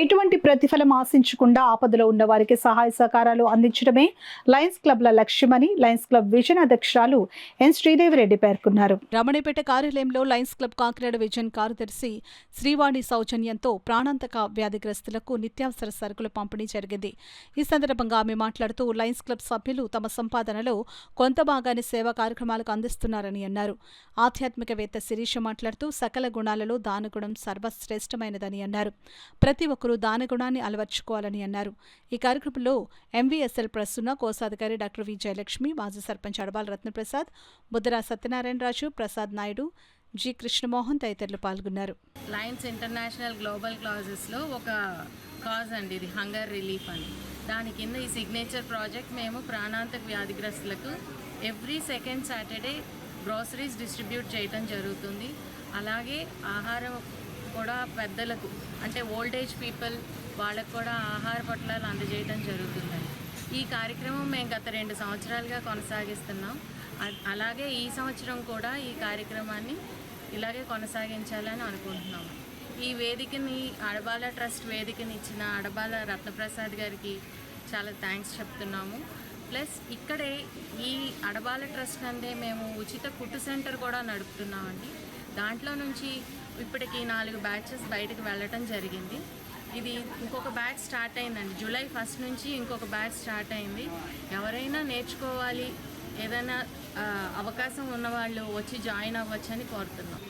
ఎటువంటి ప్రతిఫలం ఆశించకుండా ఆపదలో ఉన్న వారికి సహాయ సహకారాలు అందించడమే లయన్స్ క్లబ్ల లక్ష్యమని లయన్స్ క్లబ్ విజన్ అధ్యక్షురాలు ఎన్ శ్రీదేవిరెడ్డి పేర్కొన్నారు. రమణిపేట కార్యాలయంలో లయన్స్ క్లబ్ కాకినాడ విజన్ కార్యదర్శి శ్రీవాణి సౌజన్యంతో ప్రాణాంతక వ్యాధిగ్రస్తులకు నిత్యావసర సరుకుల పంపిణీ జరిగింది. ఈ సందర్భంగా ఆమె మాట్లాడుతూ లయన్స్ క్లబ్ సభ్యులు తమ సంపాదనలో కొంత భాగాన్ని సేవా కార్యక్రమాలకు అందిస్తున్నారని అన్నారు. ఆధ్యాత్మికవేత్త శిరీష మాట్లాడుతూ సకల గుణాలలో దానగుణం సర్వశ్రేష్టమైనదని అన్నారు. ప్రతి ఒక్కరూ దానగుణాన్ని అలవర్చుకోవాలని అన్నారు. ఈ కార్యక్రమంలో ఎంవీఎస్ఎల్ ప్రసన్న కోశాధికారి డాక్టర్ వి జయలక్ష్మి, మాజీ సర్పంచ్ అడబాల రత్నప్రసాద్, బుద్ధరా సత్యనారాయణరాజు, ప్రసాద్ నాయుడు, జి కృష్ణమోహన్ తదితరులు పాల్గొన్నారు. లయన్స్ ఇంటర్నేషనల్ గ్లోబల్ కాజెస్లో ఒక కాజ్ అండి ఇది, హంగర్ రిలీఫ్ అని. దాని కింద ఈ సిగ్నేచర్ ప్రాజెక్ట్ మేము ప్రాణాంతక వ్యాధిగ్రస్తులకు every second Saturday groceries distribute చేయడం జరుగుతుంది. అలాగే ఆహారం కూడా పెద్దలకు అంటే ఓల్డేజ్ పీపుల్ వాళ్ళకు కూడా ఆహార పొట్లాలు అందజేయడం జరుగుతుందండి. ఈ కార్యక్రమం మేము గత 2 సంవత్సరాలుగా కొనసాగిస్తున్నాం. అలాగే ఈ సంవత్సరం కూడా ఈ కార్యక్రమాన్ని ఇలాగే కొనసాగించాలని అనుకుంటున్నాము. ఈ వేదికని అడబాల ట్రస్ట్ వేదికని ఇచ్చిన అడబాల రత్నప్రసాద్ గారికి చాలా థ్యాంక్స్ చెప్తున్నాము. ప్లస్ ఇక్కడే ఈ అడబాల ట్రస్ట్ అంటే మేము ఉచిత కుట్టు సెంటర్ కూడా నడుపుతున్నామండి. దాంట్లో నుంచి ఇప్పటికి 4 బ్యాచెస్ బయటకు వెళ్ళటం జరిగింది. ఇది ఇంకొక బ్యాచ్ స్టార్ట్ అయిందండి. జూలై 1 నుంచి ఇంకొక బ్యాచ్ స్టార్ట్ అయింది. ఎవరైనా నేర్చుకోవాలి, ఏదైనా అవకాశం ఉన్నవాళ్ళు వచ్చి జాయిన్ అవ్వచ్చని కోరుతున్నాం.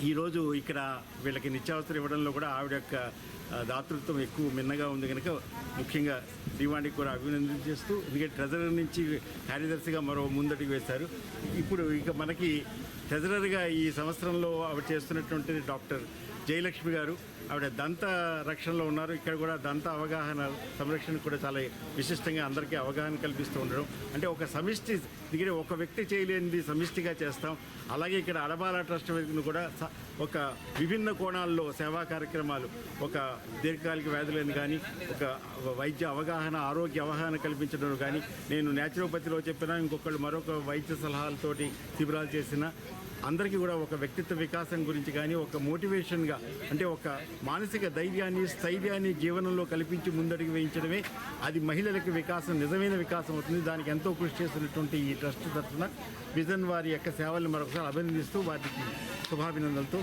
ఈరోజు ఇక్కడ వీళ్ళకి నిత్యావసరం ఇవ్వడంలో కూడా ఆవిడ యొక్క దాతృత్వం ఎక్కువ మిన్నగా ఉంది కనుక ముఖ్యంగా శ్రీవాణికి కూడా అభినందన చేస్తూ, ఎందుకంటే ట్రెజరర్ నుంచి కార్యదర్శిగా మరో ముందటికి వేశారు. ఇప్పుడు ఇక మనకి ట్రెజరర్గా ఈ సంవత్సరంలో ఆవిడ చేస్తున్నటువంటి డాక్టర్ జయలక్ష్మి గారు, ఆవిడ దంత రక్షణలో ఉన్నారు. ఇక్కడ కూడా దంత అవగాహన సంరక్షణ కూడా చాలా విశిష్టంగా అందరికీ అవగాహన కల్పిస్తూ ఉండడం, అంటే ఒక సమిష్టి దిగిన ఒక వ్యక్తి చేయలేనిది సమిష్టిగా చేస్తాం. అలాగే ఇక్కడ అడబాల ట్రస్ట్ కూడా ఒక విభిన్న కోణాల్లో సేవా కార్యక్రమాలు, ఒక దీర్ఘకాలిక వ్యాధులను కానీ, ఒక వైద్య అవగాహన, ఆరోగ్య అవగాహన కల్పించడం కానీ, నేను న్యాచురోపతిలో చెప్పినా, ఇంకొకళ్ళు మరొక వైద్య సలహాలతోటి శిబిరాలు చేసిన అందరికీ కూడా ఒక వ్యక్తిత్వ వికాసం గురించి కానీ, ఒక మోటివేషన్గా అంటే ఒక మానసిక ధైర్యాన్ని, స్థైర్యాన్ని జీవనంలో కల్పించి ముందడుగు వేయించడమే అది మహిళలకు వికాసం, నిజమైన వికాసం అవుతుంది. దానికి ఎంతో కృషి చేస్తున్నటువంటి ఈ ట్రస్ట్ తరఫున విజన్ వారి యొక్క సేవలను మరొకసారి అభినందిస్తూ వారికి శుభాభినందనలతో